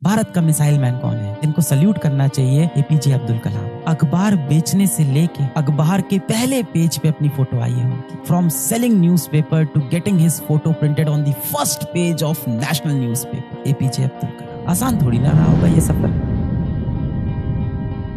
भारत का missile man कौन है? इनको सल्यूट करना चाहिए एपीजे अब्दुल कलाम। अखबार बेचने से लेके अखबार के पहले पेज पे अपनी फोटो आई है उनकी। From selling newspaper to getting his photo printed on the first page of national newspaper. APJ Abdul Kalam. आसान थोड़ी ना रहा होगा ये सफर।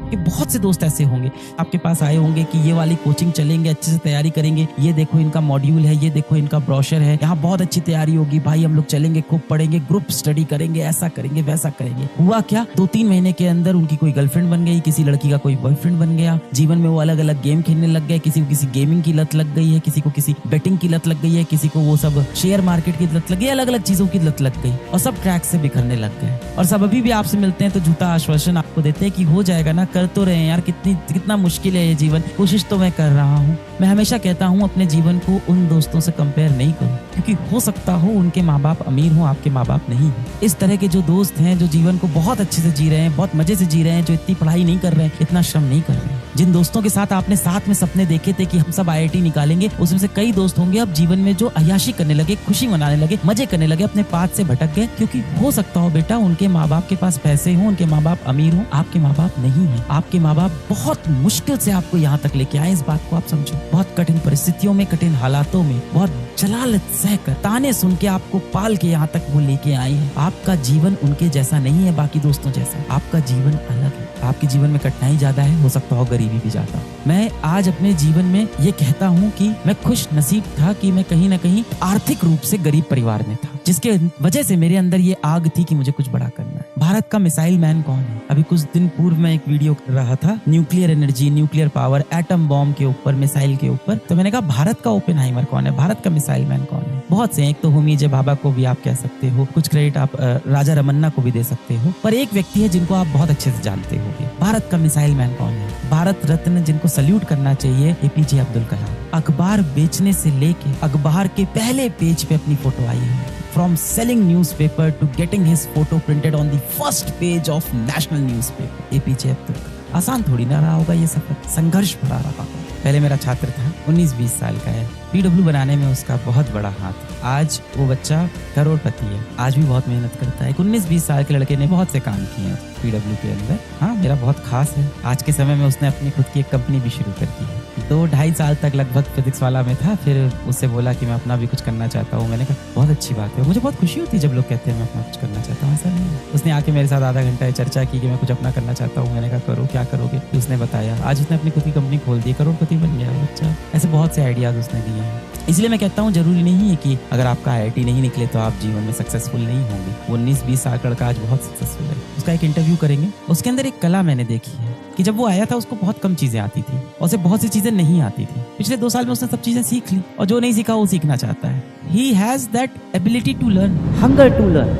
कि बहुत से दोस्त ऐसे होंगे आपके पास आए होंगे कि ये वाली कोचिंग चलेंगे, अच्छे से तैयारी करेंगे, ये देखो इनका मॉड्यूल है, ये देखो इनका ब्रोशर है, यहाँ बहुत अच्छी तैयारी होगी भाई, हम लोग चलेंगे, खूब पढ़ेंगे, ग्रुप स्टडी करेंगे, ऐसा करेंगे वैसा करेंगे। हुआ क्या, 2-3 महीने के अंदर उनकी कोई गर्लफ्रेंड बन गई, किसी लड़की का कोई बॉयफ्रेंड बन गया, जीवन में वो अलग अलग गेम खेलने लग गए, किसी को किसी गेमिंग की लत लग गई है, किसी को किसी बेटिंग की लत लग गई है, किसी को वो सब शेयर मार्केट की लत लग गई, अलग अलग चीजों की लत लग गई और सब ट्रैक से बिखरने लग गए। और सब अभी भी आपसे मिलते हैं तो झूठा आश्वासन आपको देते हैं कि हो जाएगा ना, कर तो रहे हैं यार, कितना मुश्किल है ये जीवन, कोशिश तो मैं कर रहा हूँ। मैं हमेशा कहता हूँ अपने जीवन को उन दोस्तों से कंपेयर नहीं करो, क्योंकि हो सकता हो उनके माँ बाप अमीर हो, आपके माँ बाप नहीं है। इस तरह के जो दोस्त हैं जो जीवन को बहुत अच्छे से जी रहे हैं, बहुत मजे से जी रहे हैं, जो इतनी पढ़ाई नहीं कर रहे हैं, इतना श्रम नहीं कर रहे हैं, जिन दोस्तों के साथ आपने साथ में सपने देखे थे कि हम सब आईआईटी निकालेंगे, उसमें से कई दोस्त होंगे अब जीवन में जो अय्याशी करने लगे, खुशी मनाने लगे, मजे करने लगे, अपने पाथ से भटक गए। क्योंकि हो सकता हो बेटा उनके माँ बाप के पास पैसे हो, उनके माँ बाप अमीर हो, आपके माँ बाप नहीं है। आपके माँ बाप बहुत मुश्किल से आपको यहाँ तक लेके आए, इस बात को आप समझो। बहुत कठिन परिस्थितियों में, कठिन हालातों में, बहुत जलालत सहकर, ताने सुन के आपको पाल के यहाँ तक वो लेके आए हैं। आपका जीवन उनके जैसा नहीं है, बाकी दोस्तों जैसा। आपका जीवन अलग है। आपके जीवन में कठिनाई ज्यादा है, हो सकता हो गरीबी भी ज्यादा। मैं आज अपने जीवन में ये कहता हूँ कि मैं खुश नसीब था कि मैं कहीं ना कहीं आर्थिक रूप से गरीब परिवार में था, जिसके वजह से मेरे अंदर ये आग थी कि मुझे कुछ बड़ा करना है। भारत का मिसाइल मैन कौन है? अभी कुछ दिन पूर्व मैं एक वीडियो कर रहा था nuclear energy, nuclear power, atom bomb के ऊपर, मिसाइल के ऊपर। तो मैंने कहा भारत का ओपेनहाइमर कौन है, भारत का मिसाइल मैन कौन है? बहुत से, एक तो होमी जे भाभा को भी आप कह सकते हो, कुछ क्रेडिट आप राजा रमन्ना को भी दे सकते हो, पर एक व्यक्ति है जिनको आप बहुत अच्छे से जानते होंगे। भारत का मिसाइल मैन कौन है? भारत रत्न जिनको सल्यूट करना चाहिए, एपीजे अब्दुल कलाम। अखबार बेचने से लेके अखबार के पहले पेज पे अपनी फोटो आई है। From selling newspaper to getting his photo printed on the first page of national newspaper, APJ Abdul Kalam. आसान थोड़ी ना रहा होगा ये सफर, संघर्ष भरा रहा होगा। पहले मेरा छात्र था, 19-20 साल का है, पीडब्ल्यू बनाने में उसका बहुत बड़ा हाथ। आज वो बच्चा करोड़पति है, आज भी बहुत मेहनत करता है। 19-20 साल के लड़के ने बहुत से काम किए हैं पीडब्ल्यू के अंदर। हाँ, मेरा बहुत खास है। आज के समय में उसने अपनी खुद की एक कंपनी भी शुरू कर दी है। 2-2.5 साल तक लगभग फिजिक्स वाला में था, फिर उससे बोला कि मैं अपना भी कुछ करना चाहता हूँ। मैंने कहा बहुत अच्छी बात है, मुझे बहुत खुशी होती है जब लोग कहते हैं मैं अपना कुछ करना चाहता हूँ। ऐसा नहीं है। उसने आके मेरे साथ आधा घंटा चर्चा की कि मैं कुछ अपना करना चाहता हूँ। मैंने कहा करो, क्या करोगे? तो उसने बताया, आज उसने अपनी खुद की कंपनी खोल दी, करोड़पति बन गया बच्चा। ऐसे बहुत से आइडियाज उसने दिए हैं। इसलिए मैं कहता हूँ जरूरी नहीं है कि अगर आपका आईआईटी नहीं निकले तो आप जीवन में सक्सेसफुल नहीं होंगे। 19-20 साल का लड़का आज बहुत सक्सेसफुल है। उसका एक इंटरव्यू करेंगे। उसके अंदर एक कला मैंने देखी है कि जब वो आया था उसको बहुत कम चीजें आती थी और उसे बहुत सी चीजें नहीं आती थी। पिछले 2 साल में उसने सब चीजें सीख ली और जो नहीं सीखा वो सीखना चाहता है। He has that ability to learn, hunger to learn।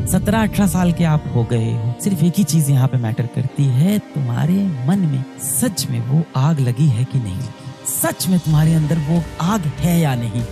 17-18 साल के आप हो गए हो, सिर्फ एक ही चीज यहाँ पे मैटर करती है, तुम्हारे मन में सच में वो आग लगी है कि नहीं लगी, सच में तुम्हारे अंदर वो आग है या नहीं।